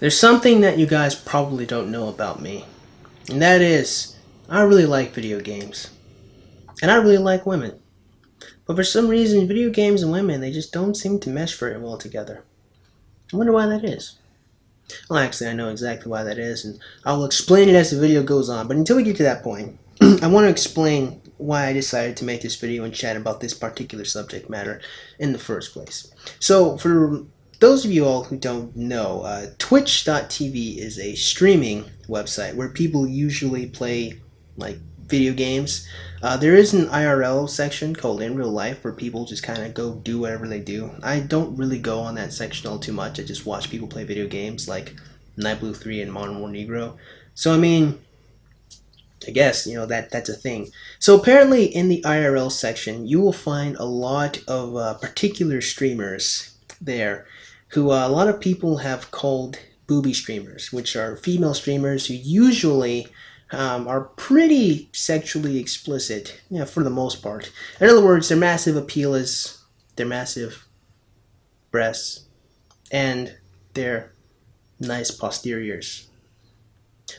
There's something that you guys probably don't know about me, and that is, I really like video games, and I really like women. But for some reason, video games and women, they just don't seem to mesh very well together. I wonder why that is. Well, actually, I know exactly why that is, and I'll explain it as the video goes on. But until we get to that point, I want to explain why I decided to make this video and chat about this particular subject matter in the first place. So, for those of you all who don't know, Twitch.tv is a streaming website where people usually play, like, video games. There is an IRL section called In Real Life where people just kind of go do whatever they do. I don't really go on that section all too much. I just watch people play video games like Night Blue 3 and Modern War Negro. So, I mean, I guess, you know, that's a thing. So apparently in the IRL section, you will find a lot of particular streamers there who a lot of people have called Boobie Streamers, which are female streamers who usually are pretty sexually explicit, yeah, for the most part. In other words, their massive appeal is their massive breasts and their nice posteriors.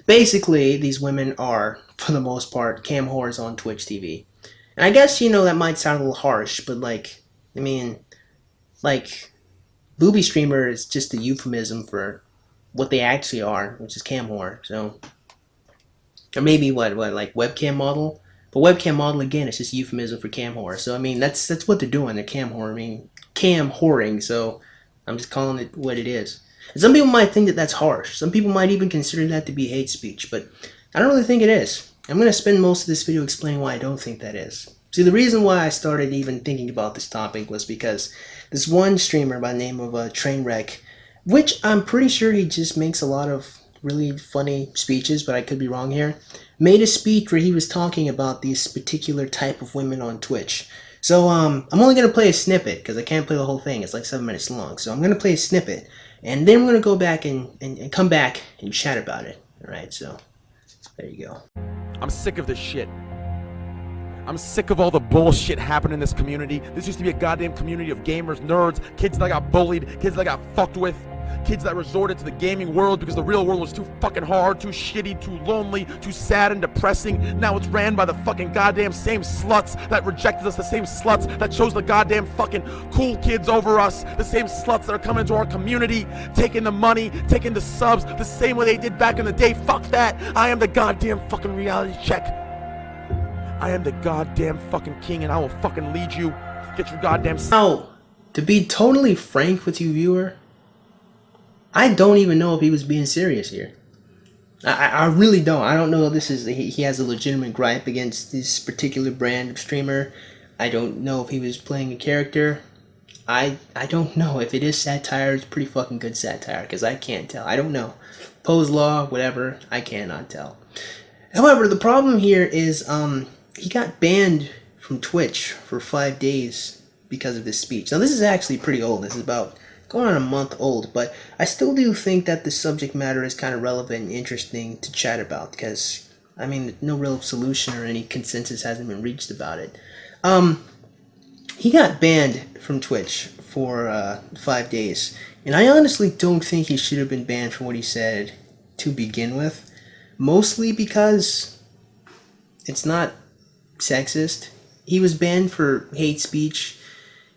Basically, these women are, for the most part, cam whores on Twitch TV. And I guess, you know, that might sound a little harsh, but, like, I mean, like, Boobie Streamer is just a euphemism for what they actually are, which is cam whore, so... Or maybe, what, like, webcam model? But webcam model, again, is just a euphemism for cam whore. So, I mean, that's what they're doing, they're cam whore. I mean, cam whoring, so I'm just calling it what it is. And some people might think that that's harsh. Some people might even consider that to be hate speech, but I don't really think it is. I'm going to spend most of this video explaining why I don't think that is. See, the reason why I started even thinking about this topic was because this one streamer by the name of Trainwreck, which I'm pretty sure he just makes a lot of really funny speeches, but I could be wrong here, made a speech where he was talking about this particular type of women on Twitch. So, I'm only going to play a snippet, because I can't play the whole thing, it's like 7 minutes long, so I'm going to play a snippet, and then I'm going to go back and come back and chat about it. Alright, so, there you go. I'm sick of this shit. I'm sick of all the bullshit happening in this community. This used to be a goddamn community of gamers, nerds, kids that got bullied, kids that got fucked with, kids that resorted to the gaming world because the real world was too fucking hard, too shitty, too lonely, too sad and depressing. Now it's ran by the fucking goddamn same sluts that rejected us, the same sluts that chose the goddamn fucking cool kids over us, the same sluts that are coming into our community, taking the money, taking the subs, the same way they did back in the day. Fuck that. I am the goddamn fucking reality check. I am the goddamn fucking king and I will fucking lead you. Get your goddamn... Now, to be totally frank with you, viewer, I don't even know if he was being serious here. I really don't. I don't know if this is... He has a legitimate gripe against this particular brand of streamer. I don't know if he was playing a character. I don't know. If it is satire, it's pretty fucking good satire, because I can't tell. I don't know. Pose law, whatever, I cannot tell. However, the problem here is he got banned from Twitch for 5 days because of this speech. Now, this is actually pretty old. This is about going on a month old, but I still do think that the subject matter is kind of relevant and interesting to chat about, because, I mean, no real solution or any consensus hasn't been reached about it. He got banned from Twitch for 5 days, and I honestly don't think he should have been banned for what he said to begin with, mostly because it's not sexist. He was banned for hate speech,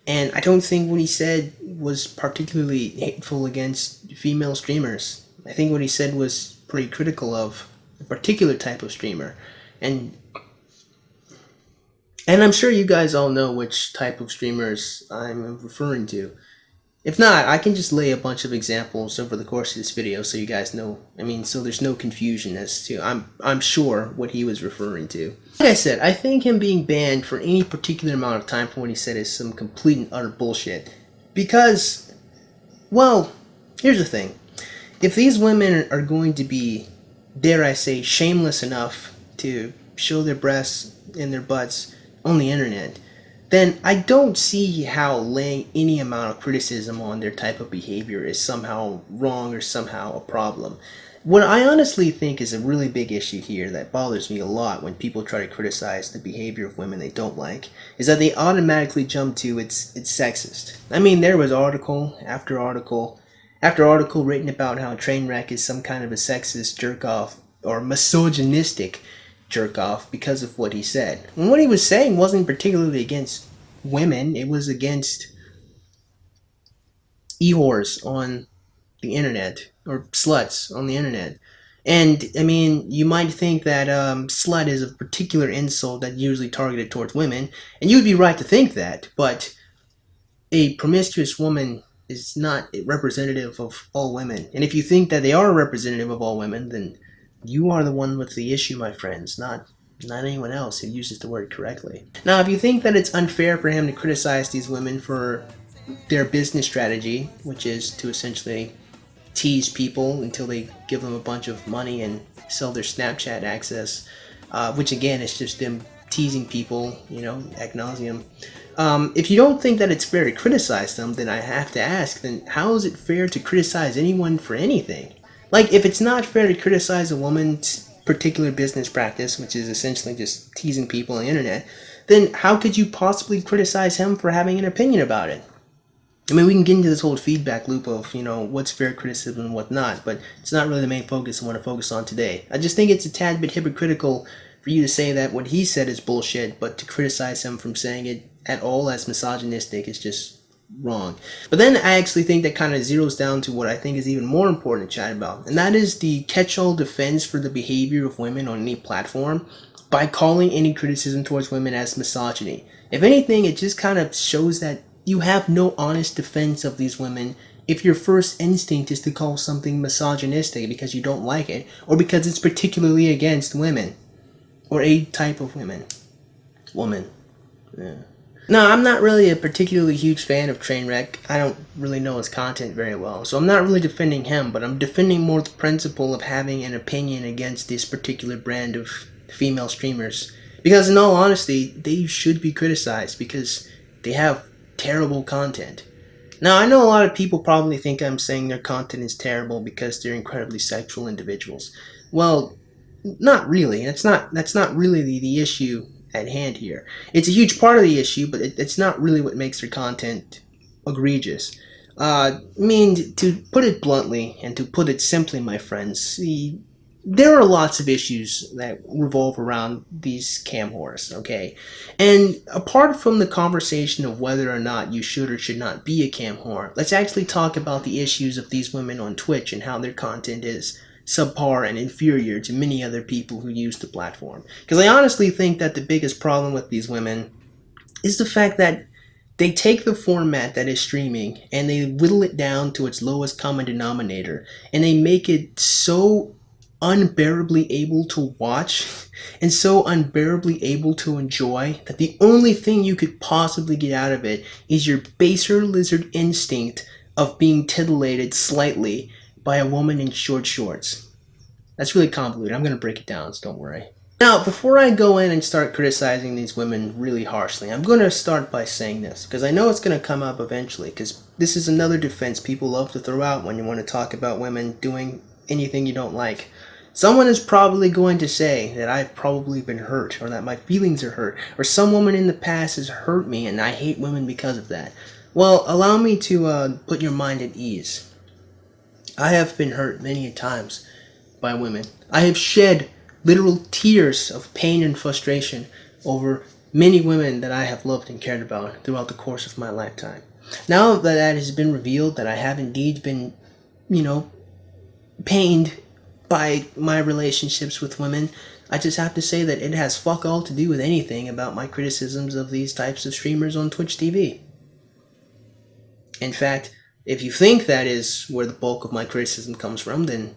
and I don't think what he said was particularly hateful against female streamers. I think what he said was pretty critical of a particular type of streamer. And I'm sure you guys all know which type of streamers I'm referring to. If not, I can just lay a bunch of examples over the course of this video so you guys know. I mean, so there's no confusion as to I'm sure what he was referring to. Like I said, I think him being banned for any particular amount of time for what he said is some complete and utter bullshit. Because, well, here's the thing. If these women are going to be, dare I say, shameless enough to show their breasts and their butts on the internet, then I don't see how laying any amount of criticism on their type of behavior is somehow wrong or somehow a problem. What I honestly think is a really big issue here that bothers me a lot when people try to criticize the behavior of women they don't like is that they automatically jump to it's sexist. I mean, there was article after article After an article written about how Trainwreck is some kind of a sexist jerk-off or misogynistic jerk-off because of what he said. And what he was saying wasn't particularly against women, it was against e-whores on the internet, or sluts on the internet. And, I mean, you might think that slut is a particular insult that's usually targeted towards women, and you would be right to think that, but a promiscuous woman is not representative of all women. And if you think that they are representative of all women, then you are the one with the issue, my friends, not anyone else who uses the word correctly. Now, if you think that it's unfair for him to criticize these women for their business strategy, which is to essentially tease people until they give them a bunch of money and sell their Snapchat access, which again is just them teasing people, you know, ad nauseum. If you don't think that it's fair to criticize them, then I have to ask, then how is it fair to criticize anyone for anything? Like, if it's not fair to criticize a woman's particular business practice, which is essentially just teasing people on the internet, then how could you possibly criticize him for having an opinion about it? I mean, we can get into this whole feedback loop of, you know, what's fair criticism and what not, but it's not really the main focus I want to focus on today. I just think it's a tad bit hypocritical for you to say that what he said is bullshit, but to criticize him from saying it at all as misogynistic is just wrong. But then I actually think that kind of zeroes down to what I think is even more important to chat about, and that is the catch-all defense for the behavior of women on any platform by calling any criticism towards women as misogyny. If anything, it just kind of shows that you have no honest defense of these women if your first instinct is to call something misogynistic because you don't like it, or because it's particularly against women, or a type of woman. Yeah. No, I'm not really a particularly huge fan of Trainwreck. I don't really know his content very well, so I'm not really defending him, but I'm defending more the principle of having an opinion against this particular brand of female streamers. Because in all honesty, they should be criticized because they have terrible content. Now, I know a lot of people probably think I'm saying their content is terrible because they're incredibly sexual individuals. Well, not really. That's not really the issue at hand here. It's a huge part of the issue, but it's not really what makes their content egregious. I mean, to put it bluntly, and to put it simply, my friends, there are lots of issues that revolve around these cam whores, okay? And apart from the conversation of whether or not you should or should not be a cam whore, let's actually talk about the issues of these women on Twitch and how their content is subpar and inferior to many other people who use the platform. Because I honestly think that the biggest problem with these women is the fact that they take the format that is streaming and they whittle it down to its lowest common denominator, and they make it so unbearably able to watch and so unbearably able to enjoy that the only thing you could possibly get out of it is your baser lizard instinct of being titillated slightly by a woman in short shorts. That's really convoluted. I'm going to break it down, so don't worry. Now, before I go in and start criticizing these women really harshly, I'm going to start by saying this, because I know it's going to come up eventually, because this is another defense people love to throw out when you want to talk about women doing anything you don't like. Someone is probably going to say that I've probably been hurt, or that my feelings are hurt, or some woman in the past has hurt me and I hate women because of that. Well, allow me to put your mind at ease. I have been hurt many times by women. I have shed literal tears of pain and frustration over many women that I have loved and cared about throughout the course of my lifetime. Now that that has been revealed, that I have indeed been, pained by my relationships with women, I just have to say that it has fuck all to do with anything about my criticisms of these types of streamers on Twitch TV. In fact, if you think that is where the bulk of my criticism comes from, then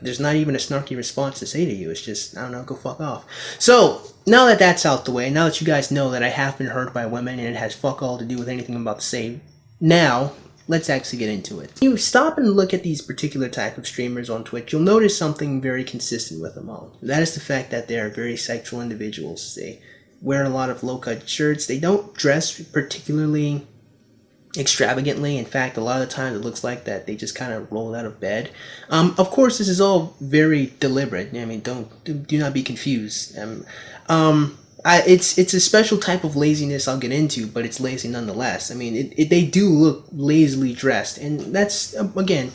there's not even a snarky response to say to you. It's just, I don't know, go fuck off. So, now that that's out the way, now that you guys know that I have been hurt by women and it has fuck all to do with anything I'm about to say, now let's actually get into it. If you stop and look at these particular type of streamers on Twitch, you'll notice something very consistent with them all. That is the fact that they are very sexual individuals. They wear a lot of low-cut shirts. They don't dress particularly extravagantly. In fact, a lot of the times it looks like that they just kind of roll out of bed. Of course, this is all very deliberate. I mean, do not be confused. it's a special type of laziness I'll get into, but it's lazy nonetheless. I mean, they do look lazily dressed, and that's again,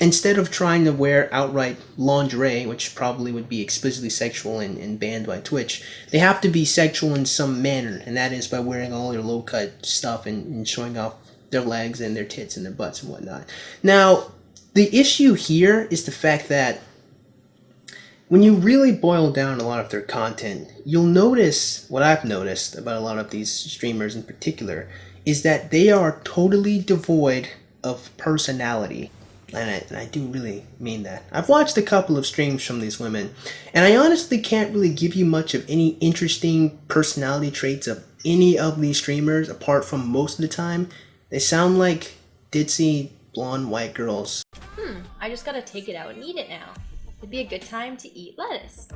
instead of trying to wear outright lingerie, which probably would be explicitly sexual and banned by Twitch, they have to be sexual in some manner, and that is by wearing all their low cut stuff and showing off their legs and their tits and their butts and whatnot. Now, the issue here is the fact that when you really boil down a lot of their content, you'll notice, what I've noticed about a lot of these streamers in particular, is that they are totally devoid of personality. And I do really mean that. I've watched a couple of streams from these women, and I honestly can't really give you much of any interesting personality traits of any of these streamers, apart from most of the time they sound like ditzy, blonde, white girls. I just gotta take it out and eat it now. It'd be a good time to eat lettuce.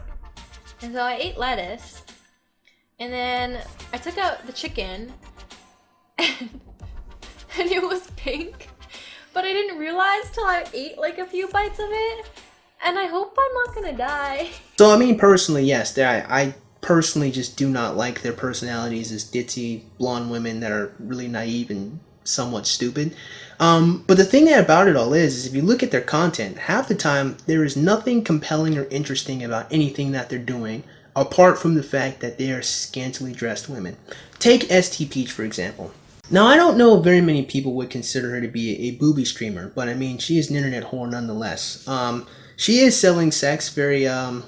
And so I ate lettuce, and then I took out the chicken, and it was pink. But I didn't realize till I ate like a few bites of it, and I hope I'm not gonna die. So I mean, personally, yes, I personally just do not like their personalities as ditzy blonde women that are really naive and somewhat stupid. But the thing about it all is if you look at their content, half the time there is nothing compelling or interesting about anything that they're doing, apart from the fact that they are scantily dressed women. Take ST Peach, for example. Now, I don't know if very many people would consider her to be a boobie streamer, but I mean, she is an internet whore nonetheless. She is selling sex very, I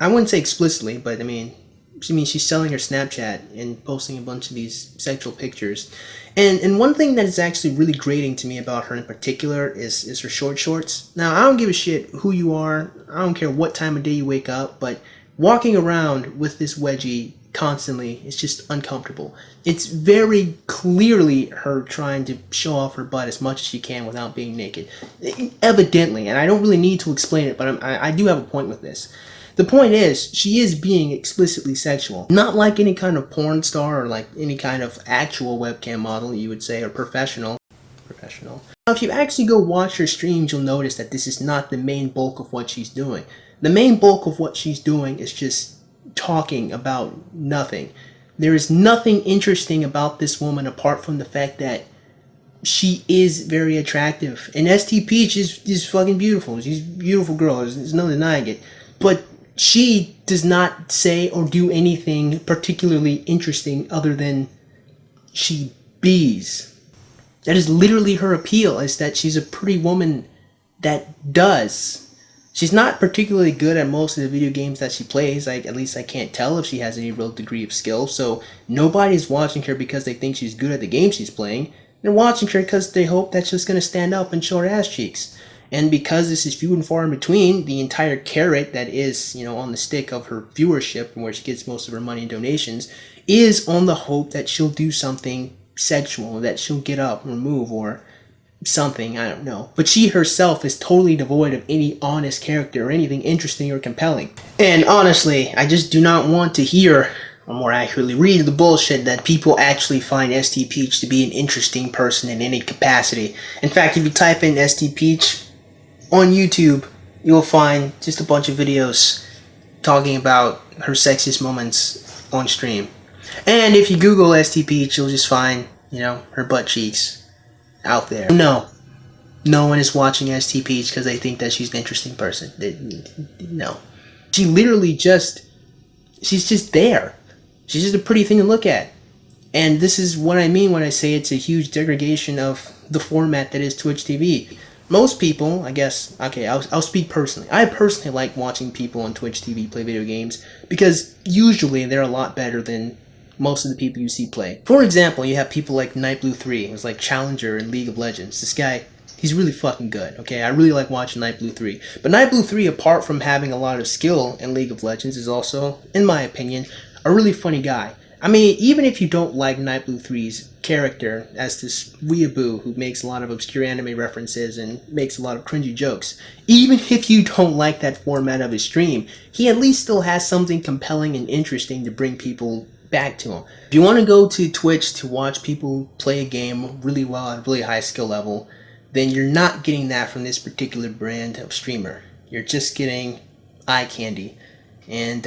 wouldn't say explicitly, but I mean, she's selling her Snapchat and posting a bunch of these sexual pictures. And one thing that is actually really grating to me about her in particular is her short shorts. Now, I don't give a shit who you are, I don't care what time of day you wake up, but walking around with this wedgie constantly is just uncomfortable. It's very clearly her trying to show off her butt as much as she can without being naked. Evidently, and I don't really need to explain it, but I do have a point with this. The point is, she is being explicitly sexual. Not like any kind of porn star or like any kind of actual webcam model, you would say, or professional. Now, if you actually go watch her streams, you'll notice that this is not the main bulk of what she's doing. The main bulk of what she's doing is just talking about nothing. There is nothing interesting about this woman apart from the fact that she is very attractive. And ST Peach is fucking beautiful. She's a beautiful girl. There's no denying it. But she does not say or do anything particularly interesting other than she bees. That is literally her appeal, is that she's a pretty woman that does. She's not particularly good at most of the video games that she plays. At least I can't tell if she has any real degree of skill. So nobody's watching her because they think she's good at the game she's playing. They're watching her because they hope that she's going to stand up and show her ass cheeks. And because this is few and far in between, the entire carrot that is, on the stick of her viewership and where she gets most of her money and donations is on the hope that she'll do something sexual, that she'll get up or move or something, I don't know. But she herself is totally devoid of any honest character or anything interesting or compelling. And honestly, I just do not want to hear, or more accurately read, the bullshit that people actually find ST Peach to be an interesting person in any capacity. In fact, if you type in ST Peach on YouTube, you'll find just a bunch of videos talking about her sexiest moments on stream. And if you Google ST Peach, you'll just find, her butt cheeks out there. No one is watching ST Peach because they think that she's an interesting person. No. She literally she's just there. She's just a pretty thing to look at. And this is what I mean when I say it's a huge degradation of the format that is Twitch TV. Most people, I guess, okay, I'll speak personally. I personally like watching people on Twitch TV play video games because usually they're a lot better than most of the people you see play. For example, you have people like NightBlue3, who's like Challenger in League of Legends. This guy, he's really fucking good, okay? I really like watching NightBlue3. But NightBlue3, apart from having a lot of skill in League of Legends, is also, in my opinion, a really funny guy. I mean, even if you don't like NightBlue3's character as this weeaboo who makes a lot of obscure anime references and makes a lot of cringy jokes, even if you don't like that format of his stream, he at least still has something compelling and interesting to bring people back to him. If you want to go to Twitch to watch people play a game really well at a really high skill level, then you're not getting that from this particular brand of streamer. You're just getting eye candy. And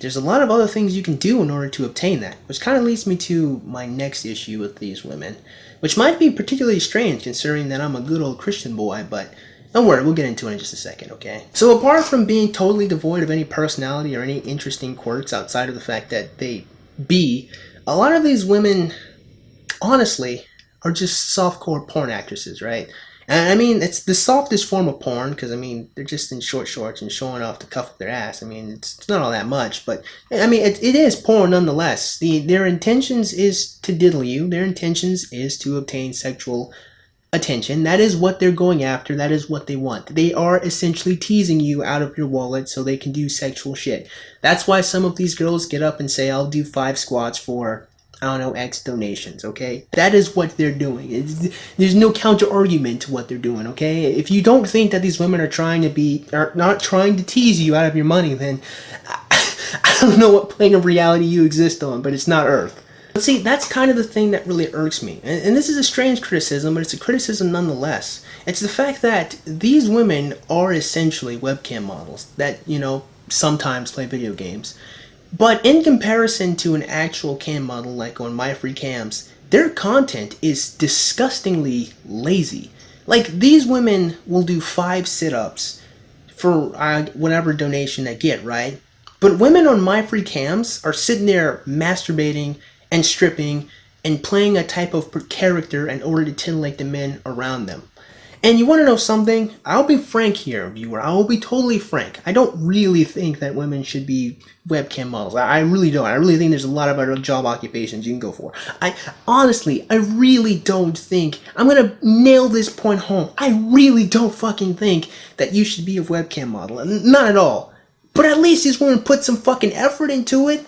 there's a lot of other things you can do in order to obtain that, which kind of leads me to my next issue with these women, which might be particularly strange considering that I'm a good old Christian boy, but don't worry, we'll get into it in just a second, okay? So apart from being totally devoid of any personality or any interesting quirks outside of the fact that they be, a lot of these women, honestly, are just softcore porn actresses, right? And I mean, it's the softest form of porn, because I mean, they're just in short shorts and showing off the cuff of their ass. I mean, it's not all that much, but I mean, it is porn nonetheless. Their intentions is to diddle you. Their intentions is to obtain sexual attention. That is what they're going after. That is what they want. They are essentially teasing you out of your wallet so they can do sexual shit. That's why some of these girls get up and say, I'll do 5 squats for, I don't know, X donations, okay? That is what they're doing. There's no counter argument to what they're doing, okay? If you don't think that these women are not trying to tease you out of your money, then I don't know what plane of reality you exist on, but it's not Earth. But see, that's kind of the thing that really irks me. And this is a strange criticism, but it's a criticism nonetheless. It's the fact that these women are essentially webcam models that, you know, sometimes play video games. But in comparison to an actual cam model like on MyFreeCams, their content is disgustingly lazy. Like, these women will do 5 sit-ups for whatever donation they get, right? But women on MyFreeCams are sitting there masturbating and stripping and playing a type of character in order to titillate the men around them. And you want to know something? I'll be frank here, viewer. I will be totally frank. I don't really think that women should be webcam models. I really don't. I really think there's a lot of other job occupations you can go for. Honestly, I really don't think, I'm going to nail this point home. I really don't fucking think that you should be a webcam model. Not at all. But at least these women put some fucking effort into it.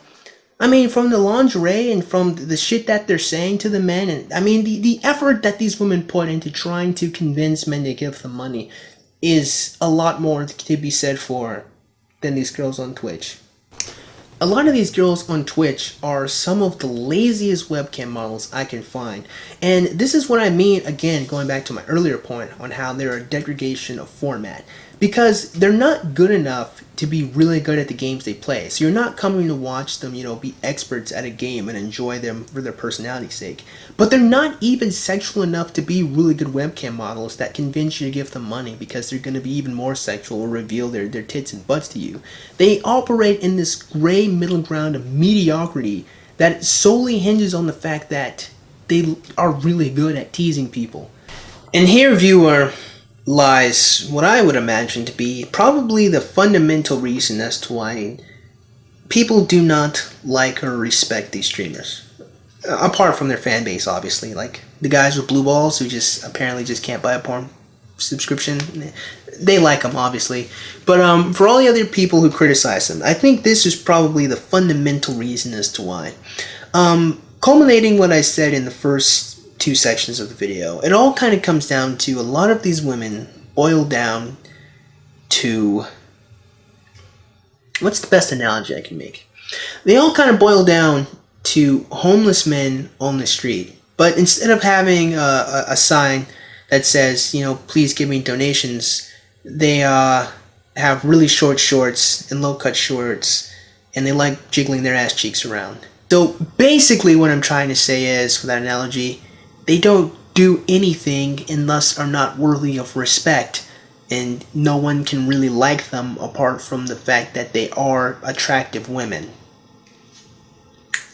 I mean, from the lingerie and from the shit that they're saying to the men, and I mean, the effort that these women put into trying to convince men to give them money is a lot more to be said for than these girls on Twitch. A lot of these girls on Twitch are some of the laziest webcam models I can find. And this is what I mean, again, going back to my earlier point on how they're a degradation of format. Because they're not good enough to be really good at the games they play. So you're not coming to watch them, you know, be experts at a game and enjoy them for their personality's sake. But they're not even sexual enough to be really good webcam models that convince you to give them money because they're going to be even more sexual or reveal their tits and butts to you. They operate in this gray middle ground of mediocrity that solely hinges on the fact that they are really good at teasing people. And here, viewer, lies what I would imagine to be probably the fundamental reason as to why people do not like or respect these streamers. Apart from their fan base, obviously. Like the guys with blue balls who just apparently just can't buy a porn subscription. They like them, obviously. But for all the other people who criticize them, I think this is probably the fundamental reason as to why. Culminating what I said in the first 2 sections of the video, it all kind of comes down to a lot of these women boil down to, what's the best analogy I can make? They all kind of boil down to homeless men on the street, but instead of having a sign that says, you know, please give me donations, they have really short shorts and low-cut shorts, and they like jiggling their ass cheeks around. So basically what I'm trying to say is, for that analogy, they don't do anything and thus are not worthy of respect, and no one can really like them apart from the fact that they are attractive women.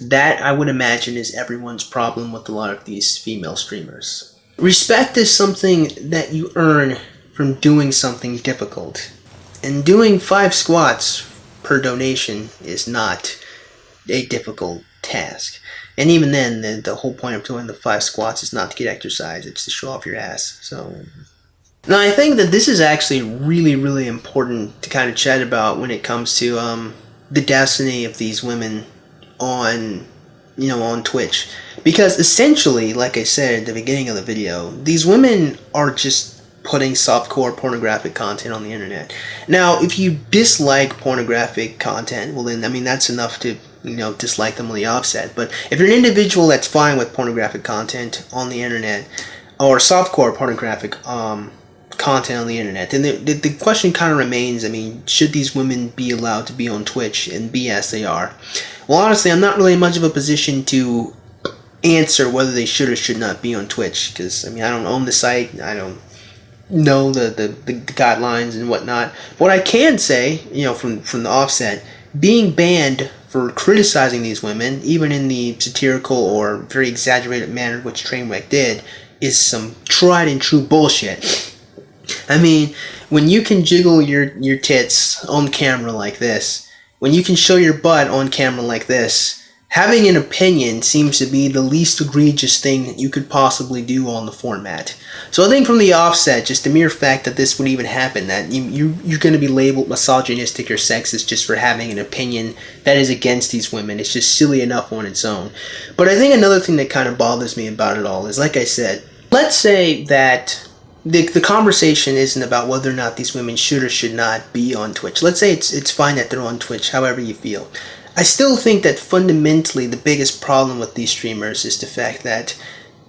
That, I would imagine, is everyone's problem with a lot of these female streamers. Respect is something that you earn from doing something difficult, and doing 5 squats per donation is not a difficult task. And even then, the whole point of doing the 5 squats is not to get exercise, it's to show off your ass. So, now I think that this is actually really, really important to kind of chat about when it comes to the destiny of these women on, you know, on Twitch. Because essentially, like I said at the beginning of the video, these women are just putting softcore pornographic content on the internet. Now, if you dislike pornographic content, well then, I mean, that's enough to, you know, dislike them on the offset. But if you're an individual that's fine with pornographic content on the internet, or softcore pornographic content on the internet. And the question kind of remains, I mean, should these women be allowed to be on Twitch and be as they are? Well, honestly, I'm not really in much of a position to answer whether they should or should not be on Twitch, because, I mean, I don't own the site, I don't know the guidelines and whatnot. What I can say, you know, from the offset, being banned for criticizing these women, even in the satirical or very exaggerated manner which Trainwreck did, is some tried and true bullshit. I mean, when you can jiggle your tits on camera like this, when you can show your butt on camera like this, having an opinion seems to be the least egregious thing that you could possibly do on the format. So I think from the offset, just the mere fact that this would even happen, that you're going to be labeled misogynistic or sexist just for having an opinion that is against these women, it's just silly enough on its own. But I think another thing that kind of bothers me about it all is, like I said, let's say that the conversation isn't about whether or not these women should or should not be on Twitch. Let's say it's fine that they're on Twitch, however you feel. I still think that fundamentally the biggest problem with these streamers is the fact that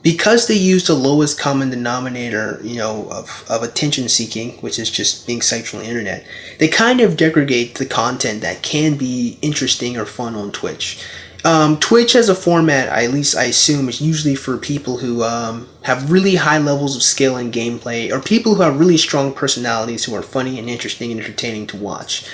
because they use the lowest common denominator, you know, of attention seeking, which is just being psyched on the internet, they kind of degrade the content that can be interesting or fun on Twitch. Twitch as a format, at least I assume, is usually for people who have really high levels of skill in gameplay, or people who have really strong personalities who are funny and interesting and entertaining to watch.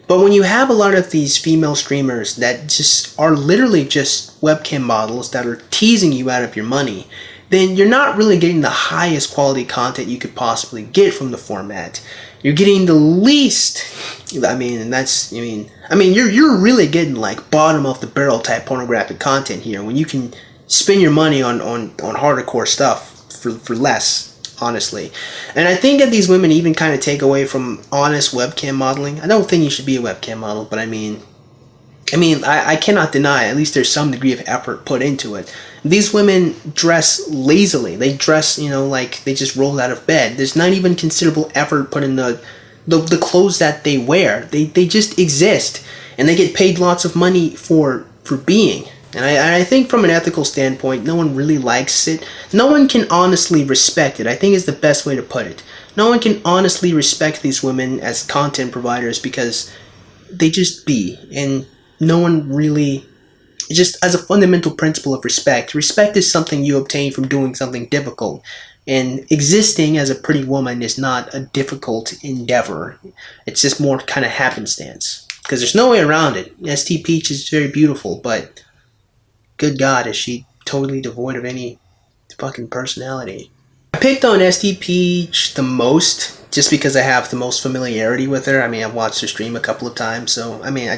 But when you have a lot of these female streamers that just are literally just webcam models that are teasing you out of your money, then you're not really getting the highest quality content you could possibly get from the format. You're getting the least, I mean, and that's, I mean, you're really getting like bottom of the barrel type pornographic content here when you can spend your money on hardcore stuff for less. Honestly. And I think that these women even kind of take away from honest webcam modeling. I don't think you should be a webcam model, but I mean, I cannot deny, at least there's some degree of effort put into it. These women dress lazily. They dress, you know, like they just rolled out of bed. There's not even considerable effort put in the clothes that they wear. They just exist. And they get paid lots of money for being. And I think from an ethical standpoint, no one really likes it. No one can honestly respect it, I think is the best way to put it. No one can honestly respect these women as content providers because they just be. And no one really, just as a fundamental principle of respect, respect is something you obtain from doing something difficult. And existing as a pretty woman is not a difficult endeavor. It's just more kind of happenstance. Because there's no way around it. ST Peach is very beautiful, but good God, is she totally devoid of any fucking personality. I picked on ST Peach the most just because I have the most familiarity with her. I mean, I've watched her stream a couple of times, so I mean,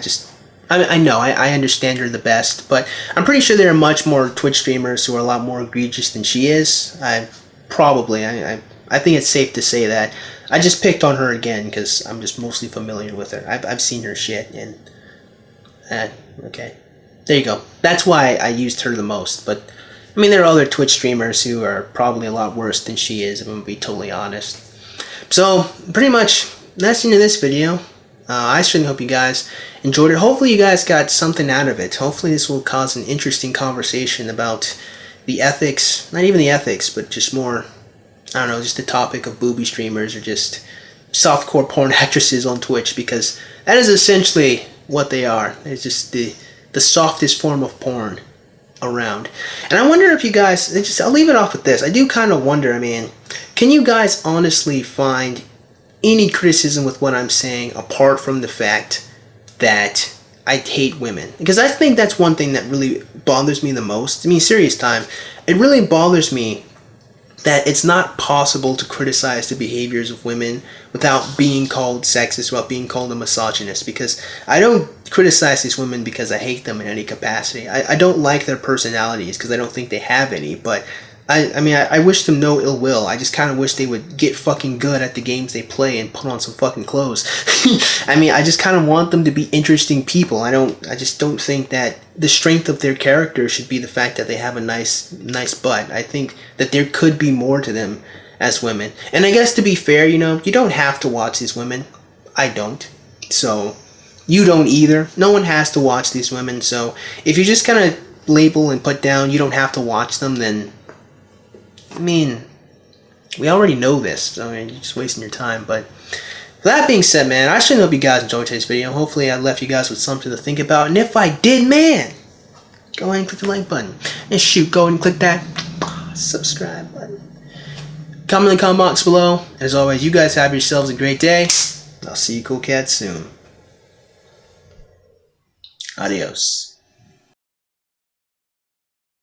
I know, I understand her the best, but I'm pretty sure there are much more Twitch streamers who are a lot more egregious than she is. I think it's safe to say that. I just picked on her again because I'm just mostly familiar with her. I've seen her shit, and okay. There you go. That's why I used her the most. But, I mean, there are other Twitch streamers who are probably a lot worse than she is, if I'm going to be totally honest. So, pretty much, that's the end of this video. I certainly hope you guys enjoyed it. Hopefully you guys got something out of it. Hopefully this will cause an interesting conversation about the ethics, not even the ethics, but just more, I don't know, just the topic of boobie streamers or just softcore porn actresses on Twitch, because that is essentially what they are. It's just the softest form of porn around. And I wonder if you guys, I'll leave it off with this. I do kind of wonder, I mean, can you guys honestly find any criticism with what I'm saying apart from the fact that I hate women? Because I think that's one thing that really bothers me the most. I mean, serious time. It really bothers me that it's not possible to criticize the behaviors of women without being called sexist, without being called a misogynist, because I don't criticize these women because I hate them in any capacity. I don't like their personalities because I don't think they have any, but I wish them no ill will. I just kind of wish they would get fucking good at the games they play and put on some fucking clothes. I mean, I just kind of want them to be interesting people. I just don't think that the strength of their character should be the fact that they have a nice butt. I think that there could be more to them as women. And I guess to be fair, you know, you don't have to watch these women. I don't. So, you don't either. No one has to watch these women. So, if you just kind of label and put down you don't have to watch them, then I mean, We already know this, so I mean, you're just wasting your time. But that being said, man, I should hope you guys enjoyed today's video. Hopefully I left you guys with something to think about. And if I did, man, go ahead and click the like button. And shoot, go ahead and click that subscribe button. Comment in the comment box below. As always, you guys have yourselves a great day. I'll see you cool cats soon. Adios.